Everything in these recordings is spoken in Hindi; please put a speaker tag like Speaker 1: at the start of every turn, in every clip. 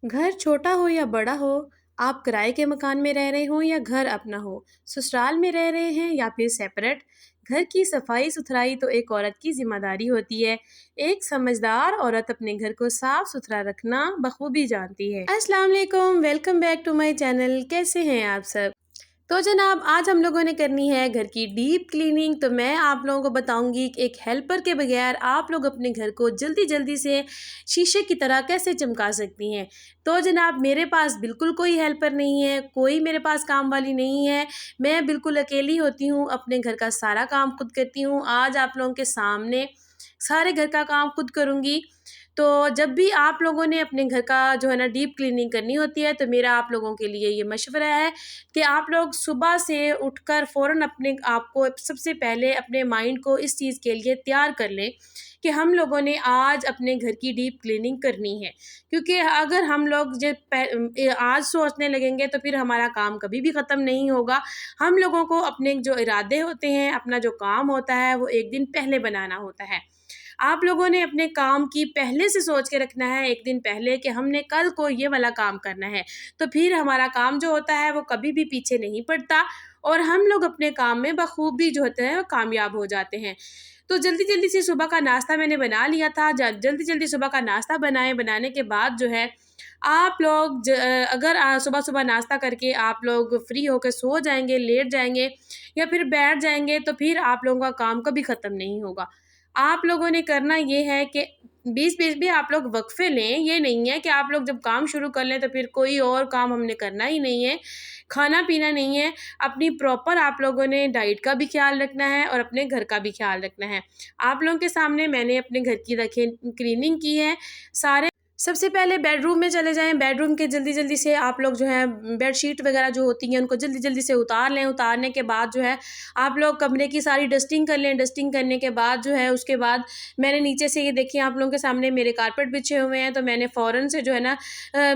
Speaker 1: घर छोटा हो या बड़ा हो, आप किराए के मकान में रह रहे हो या घर अपना हो, ससुराल में रह रहे हैं या फिर सेपरेट, घर की सफाई-सुथराई तो एक औरत की ज़िम्मेदारी होती है। एक समझदार औरत अपने घर को साफ-सुथरा रखना बखूबी जानती है। अस्सलाम वालेकुम, welcome back to my channel. कैसे हैं आप सब? तो जनाब आज हम लोगों ने करनी है घर की डीप क्लीनिंग। तो मैं आप लोगों को बताऊंगी कि एक हेल्पर के बगैर आप लोग अपने घर को जल्दी जल्दी से शीशे की तरह कैसे चमका सकती हैं। तो जनाब मेरे पास बिल्कुल कोई हेल्पर नहीं है, कोई मेरे पास काम वाली नहीं है। मैं बिल्कुल अकेली होती हूँ, अपने घर का सारा काम खुद करती हूँ। आज आप लोगों के सामने सारे घर का काम खुद करूँगी। तो जब भी आप लोगों ने अपने घर का जो है ना डीप क्लीनिंग करनी होती है, तो मेरा आप लोगों के लिए ये मशवरा है कि आप लोग सुबह से उठकर फ़ौरन अपने आप को सबसे पहले अपने माइंड को इस चीज़ के लिए तैयार कर लें कि हम लोगों ने आज अपने घर की डीप क्लीनिंग करनी है। क्योंकि अगर हम लोग आज सोचने लगेंगे तो फिर हमारा काम कभी भी ख़त्म नहीं होगा। हम लोगों को अपने जो इरादे होते हैं, अपना जो काम होता है, वो एक दिन पहले बनाना होता है। आप लोगों ने अपने काम की पहले से सोच के रखना है, एक दिन पहले, कि हमने कल को ये वाला काम करना है। तो फिर हमारा काम जो होता है वो कभी भी पीछे नहीं पड़ता और हम लोग अपने काम में बखूबी जो होते हैं वो कामयाब हो जाते हैं। तो जल्दी-जल्दी से सुबह का नाश्ता मैंने बना लिया था। ज जल्दी-जल्दी सुबह का नाश्ता बनाने के बाद जो है आप लोग अगर सुबह-सुबह नाश्ता करके आप लोग फ्री होके सो जाएँगे, लेट जाएँगे या फिर बैठ जाएँगे, तो फिर आप लोगों का काम कभी ख़त्म नहीं होगा। आप लोगों ने करना ये है कि बीच-बीच में आप लोग वक़्फ़े लें। ये नहीं है कि आप लोग जब काम शुरू कर लें तो फिर कोई और काम हमने करना ही नहीं है, खाना-पीना नहीं है। अपनी प्रॉपर आप लोगों ने डाइट का भी ख़्याल रखना है और अपने घर का भी ख़्याल रखना है। आप लोगों के सामने मैंने अपने घर की देखिए क्लीनिंग की है। सारे सबसे पहले बेडरूम में चले जाएँ। बेडरूम के जल्दी-जल्दी से आप लोग जो है बेडशीट वग़ैरह जो होती हैं उनको जल्दी-जल्दी से उतार लें। उतारने के बाद जो है आप लोग कमरे की सारी डस्टिंग कर लें। डस्टिंग करने के बाद जो है उसके बाद मैंने नीचे से ये देखिए आप लोगों के सामने मेरे कारपेट बिछे हुए हैं, तो मैंने फ़ौरन से जो है ना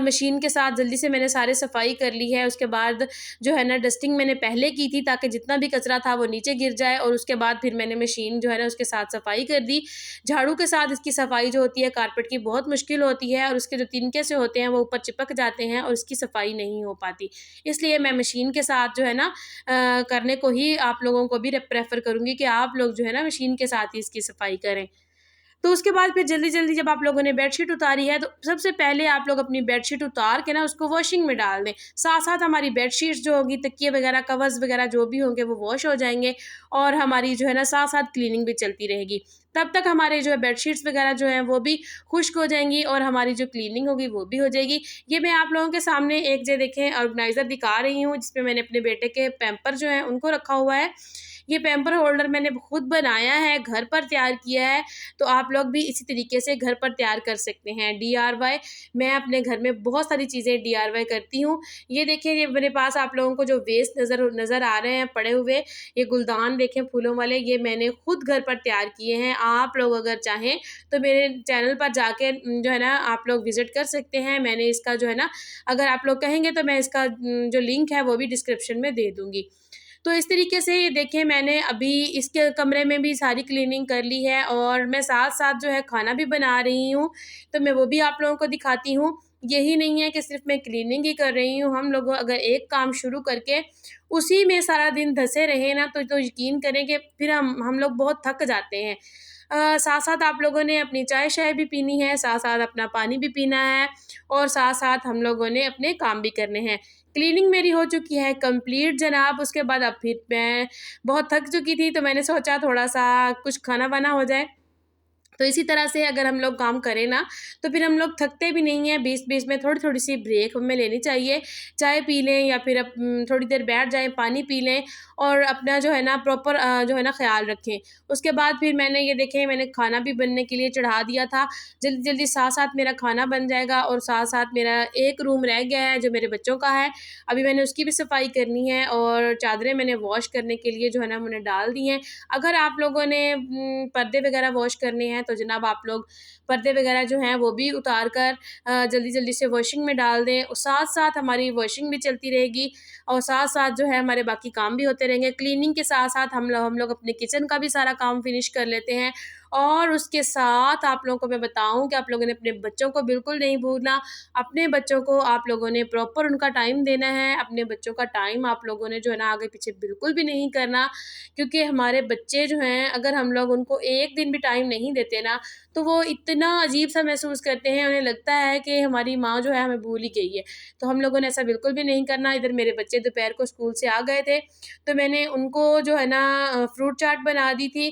Speaker 1: मशीन के साथ जल्दी से मैंने सारे सफाई कर ली है। उसके बाद जो है ना डस्टिंग मैंने पहले की थी ताकि जितना भी कचरा था वो नीचे गिर जाए और उसके बाद फिर मैंने मशीन जो है ना उसके साथ सफाई कर दी। झाड़ू के साथ इसकी सफाई जो होती है कारपेट की बहुत मुश्किल होती है और उसके जो तिनके से होते हैं वो ऊपर चिपक जाते हैं और इसकी सफाई नहीं हो पाती। इसलिए मैं मशीन के साथ जो है ना करने को ही आप लोगों को भी प्रेफ़र करूँगी कि आप लोग जो है ना मशीन के साथ ही इसकी सफाई करें। तो उसके बाद फिर जल्दी-जल्दी जब आप लोगों ने बेडशीट उतारी है, तो सबसे पहले आप लोग अपनी बेडशीट उतार के ना उसको वॉशिंग में डाल दें। साथ-साथ हमारी बेडशीट्स जो होगी, तकिए वगैरह, कवर्स वगैरह जो भी होंगे वो वॉश हो जाएँगे और हमारी जो है ना साथ-साथ क्लीनिंग भी चलती रहेगी। तब तक हमारे जो है बेडशीट्स वगैरह जो हैं वो भी खुश्क हो जाएँगी और हमारी जो क्लीनिंग होगी वो भी हो जाएगी। ये मैं आप लोगों के सामने एक देखें ऑर्गेनाइज़र दिखा रही हूँ, जिसमें मैंने अपने बेटे के पैम्पर जो हैं उनको रखा हुआ है। ये पैम्पर होल्डर मैंने खुद बनाया है, घर पर तैयार किया है, तो आप लोग भी इसी तरीके से घर पर तैयार कर सकते हैं डीआईवाई। मैं अपने घर में बहुत सारी चीज़ें डीआईवाई करती हूँ। ये देखिए, ये मेरे पास आप लोगों को जो वेस्ट नज़र नज़र आ रहे हैं पड़े हुए, ये गुलदान देखें फूलों वाले, ये मैंने खुद घर पर तैयार किए हैं। आप लोग अगर चाहें तो मेरे चैनल पर जाके जो है ना आप लोग विज़िट कर सकते हैं। मैंने इसका जो है ना, अगर आप लोग कहेंगे तो मैं इसका जो लिंक है वो भी डिस्क्रिप्शन में दे दूँगी। तो इस तरीके से ये देखें, मैंने अभी इसके कमरे में भी सारी क्लीनिंग कर ली है और मैं साथ-साथ जो है खाना भी बना रही हूँ, तो मैं वो भी आप लोगों को दिखाती हूँ। यही नहीं है कि सिर्फ़ मैं क्लीनिंग ही कर रही हूँ, हम लोग अगर एक काम शुरू करके उसी में सारा दिन धँसे रहें ना, तो यकीन करें कि फिर हम लोग बहुत थक जाते हैं। साथ-साथ आप लोगों ने अपनी चाय-शाय भी पीनी है, साथ-साथ अपना पानी भी पीना है और साथ-साथ हम लोगों ने अपने काम भी करने हैं। क्लीनिंग मेरी हो चुकी है कंप्लीट जनाब। उसके बाद अब फिर मैं बहुत थक चुकी थी, तो मैंने सोचा थोड़ा-सा कुछ खाना-वाना हो जाए। तो इसी तरह से अगर हम लोग काम करें ना, तो फिर हम लोग थकते भी नहीं हैं। बीच-बीच में थोड़ी-थोड़ी सी ब्रेक हमें लेनी चाहिए। चाय पी लें या फिर थोड़ी देर बैठ जाएँ, पानी पी लें और अपना जो है ना प्रॉपर जो है ना ख़्याल रखें। उसके बाद फिर मैंने ये देखें, मैंने खाना भी बनने के लिए चढ़ा दिया था। जल्दी-जल्दी साथ-साथ मेरा खाना बन जाएगा और साथ-साथ मेरा एक रूम रह गया है जो मेरे बच्चों का है। अभी मैंने उसकी भी सफाई करनी है और चादरें मैंने वॉश करने के लिए जो है ना मैंने डाल दी हैं। अगर आप लोगों ने पर्दे वगैरह वॉश करने हैं तो जनाब आप लोग पर्दे वगैरह जो हैं वो भी उतार कर जल्दी-जल्दी से वॉशिंग में डाल दें और साथ-साथ हमारी वॉशिंग भी चलती रहेगी और साथ-साथ जो है हमारे बाकी काम भी होते रहेंगे। क्लीनिंग के साथ-साथ हम लोग अपने किचन का भी सारा काम फिनिश कर लेते हैं और उसके साथ आप लोगों को मैं बताऊँ कि आप लोगों ने अपने बच्चों को बिल्कुल नहीं भूलना। अपने बच्चों को आप लोगों ने प्रॉपर उनका टाइम देना है। अपने बच्चों का टाइम आप लोगों ने जो है ना आगे-पीछे बिल्कुल भी नहीं करना, क्योंकि हमारे बच्चे जो हैं अगर हम लोग उनको एक दिन भी टाइम नहीं देते ना, तो वो इतना अजीब-सा महसूस करते हैं, उन्हें लगता है कि हमारी माँ जो है हमें भूल ही गई है। तो हम लोगों ने ऐसा बिल्कुल भी नहीं करना। इधर मेरे बच्चे दोपहर को स्कूल से आ गए थे, तो मैंने उनको जो है ना फ्रूट चाट बना दी थी।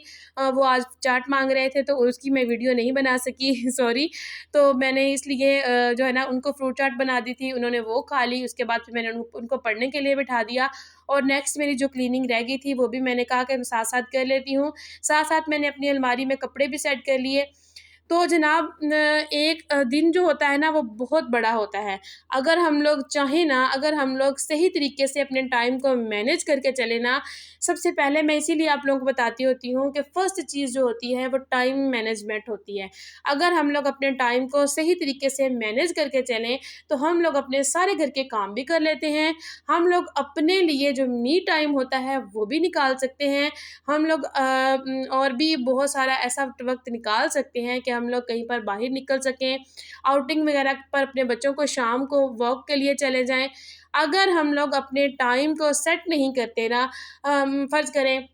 Speaker 1: वो आज चाट माँग रहे थे, तो उसकी मैं वीडियो नहीं बना सकी सॉरी। तो मैंने इसलिए जो है ना उनको फ्रूट चाट बना दी थी, उन्होंने वो खा ली। उसके बाद फिर मैंने उनको पढ़ने के लिए बिठा दिया और नेक्स्ट मेरी जो क्लीनिंग रह गई थी, वो भी मैंने कहा कि मैं साथ-साथ कर लेती हूँ। साथ-साथ मैंने अपनी अलमारी में कपड़े भी सेट कर लिए। तो जनाब एक दिन जो होता है ना वो बहुत बड़ा होता है। अगर हम लोग चाहें ना, अगर हम लोग सही तरीके से अपने टाइम को मैनेज करके चलें ना, सबसे पहले मैं इसीलिए आप लोगों को बताती होती हूँ कि फर्स्ट चीज़ जो होती है वो टाइम मैनेजमेंट होती है। अगर हम लोग अपने टाइम को सही तरीके से मैनेज करके चलें, तो हम लोग अपने सारे घर के काम भी कर लेते हैं। हम लोग अपने लिए जो मी टाइम होता है वो भी निकाल सकते हैं। हम लोग और भी बहुत सारा ऐसा वक़्त निकाल सकते हैं कि हम लोग कहीं पर बाहर निकल सकें, आउटिंग वग़ैरह पर अपने बच्चों को शाम को वॉक के लिए चले जाएँ। अगर हम लोग अपने टाइम को सेट नहीं करते ना, फ़र्ज़ करें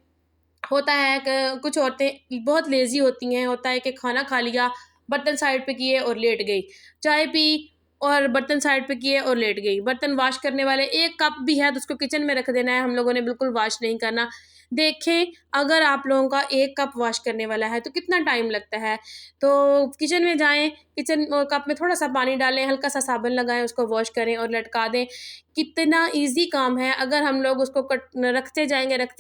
Speaker 1: होता है क कुछ औरतें बहुत लेज़ी होती हैं, होता है कि खाना खा लिया, बर्तन साइड पे किए और लेट गई। चाय पी और बर्तन साइड पे किए और लेट गई। बर्तन वॉश करने वाले 1 कप भी है तो उसको किचन में रख देना है, हम लोगों ने बिल्कुल वॉश नहीं करना। देखें, अगर आप लोगों का 1 कप वॉश करने वाला है तो कितना टाइम लगता है। तो किचन में जाएँ, किचन कप में थोड़ा-सा पानी डालें, हल्का-सा साबुन लगाएँ, उसको वॉश करें और लटका दें। कितना ईज़ी काम है, अगर हम लोग उसको रखते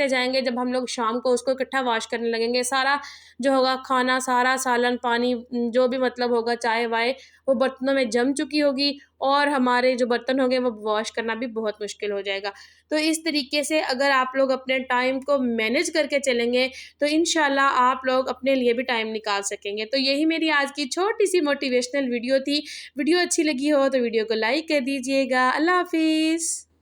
Speaker 1: जाएँगे, जब हम लोग शाम को उसको इकट्ठा वॉश करने लगेंगे, सारा जो होगा खाना, सारा सालन, पानी जो भी मतलब होगा, चाय-वाय, वो बर्तनों में जम चुकी होगी और हमारे जो बर्तन होंगे वो वॉश करना भी बहुत मुश्किल हो जाएगा। तो इस तरीके से अगर आप लोग अपने टाइम को मैनेज करके चलेंगे, तो इंशाल्लाह आप लोग अपने लिए भी टाइम निकाल सकेंगे। तो यही मेरी आज की छोटी-सी मोटिवेशनल वीडियो थी। वीडियो अच्छी लगी हो तो वीडियो को लाइक कर दीजिएगा। अल्लाह हाफ़िज़।